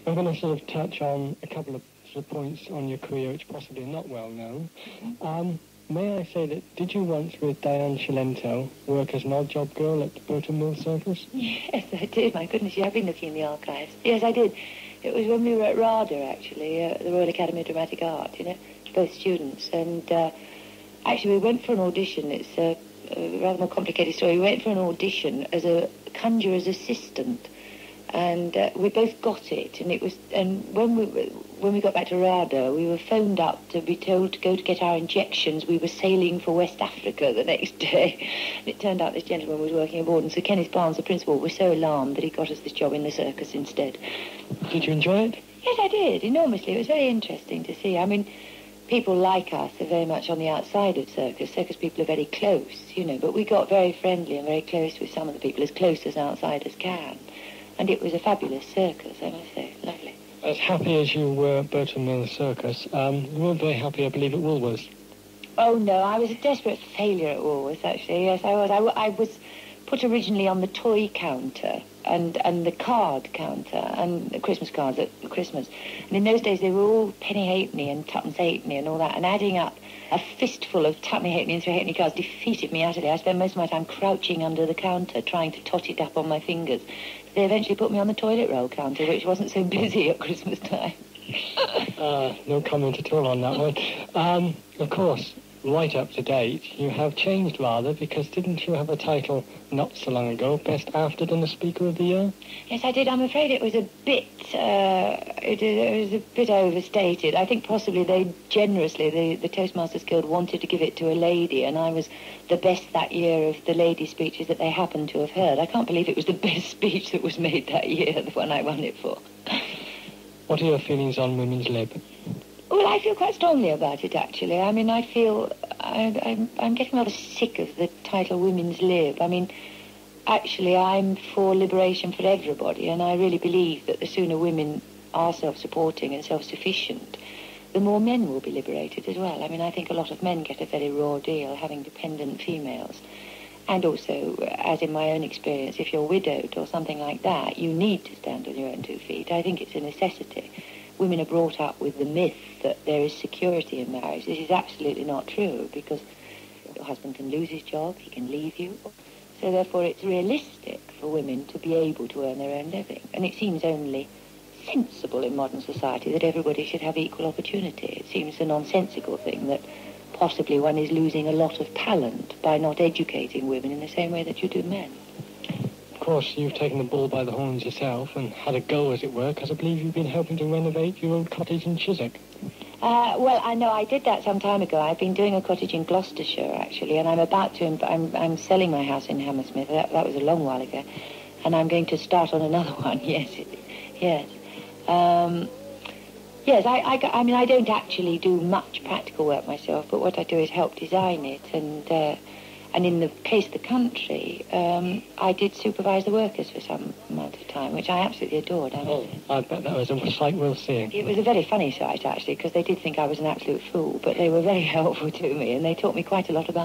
I'm going to sort of touch on a couple of points on your career which possibly are not well known. May I say that, did you once, with Diane Cilento, work as an odd-job girl at Burton Mill Circus? Yes, I did. My goodness, I've been looking in the archives. Yes, I did. It was when we were at RADA, actually, the Royal Academy of Dramatic Art, both students. And actually, we went for an audition. It's a rather more complicated story. We went for an audition as a conjurer's assistant. And we both got it, and when we got back to RADA, we were phoned up to be told to go to get our injections. We were sailing for West Africa the next day. And it turned out this gentleman was working aboard, and Sir Kenneth Barnes, the principal, was so alarmed that he got us this job in the circus instead. Did you enjoy it? Yes, I did, enormously. It was very interesting to see. I mean, people like us are very much on the outside of circus. Circus people are very close, but we got very friendly and very close with some of the people, as close as outsiders can. And it was a fabulous circus, I must say. Lovely. As happy as you were at Burton Mill Circus, you weren't very happy, I believe, at Woolworths. Oh, no, I was a desperate failure at Woolworths, actually. Yes, I was. I was put originally on the toy counter and the card counter and the Christmas cards at Christmas. And in those days, they were all penny halfpenny and tuppence halfpenny and all that. And adding up a fistful of tuppence halfpenny and three halfpenny cards defeated me utterly. I spent most of my time crouching under the counter, trying to tot it up on my fingers. They eventually put me on the toilet roll counter, which wasn't so busy at Christmas time. No comment at all on that one. Of course, right up to date, you have changed rather, because didn't you have a title not so long ago, Best Aftered and the Speaker of the Year? Yes, I did. I'm afraid it was a bit, it was a bit overstated. I think possibly they generously, the Toastmasters Guild wanted to give it to a lady, and I was the best that year of the lady speeches that they happened to have heard. I can't believe it was the best speech that was made that year, the one I won it for. What are your feelings on women's lib? Well, I feel quite strongly about it, actually. I mean, I feel I'm getting rather sick of the title Women's Lib. I mean, actually, I'm for liberation for everybody, and I really believe that the sooner women are self-supporting and self-sufficient, the more men will be liberated as well. I mean, I think a lot of men get a very raw deal having dependent females. And also, as in my own experience, if you're widowed or something like that, you need to stand on your own 2 feet. I think it's a necessity. Women are brought up with the myth that there is security in marriage. This is absolutely not true, because your husband can lose his job, he can leave you. So therefore it's realistic for women to be able to earn their own living. And it seems only sensible in modern society that everybody should have equal opportunity. It seems a nonsensical thing that possibly one is losing a lot of talent by not educating women in the same way that you do men. Of course, you've taken the bull by the horns yourself and had a go, as it were, because I believe you've been helping to renovate your old cottage in Chiswick. Well, I know I did that some time ago. I've been doing a cottage in Gloucestershire, actually, and I'm about to, I'm selling my house in Hammersmith. That was a long while ago. And I'm going to start on another one, yes. Yes. Yes, I mean, I don't actually do much practical work myself, but what I do is help design it. And in the case of the country, I did supervise the workers for some amount of time, which I absolutely adored. I bet that was a sight worth seeing. It was a very funny sight, actually, because they did think I was an absolute fool, but they were very helpful to me, and they taught me quite a lot about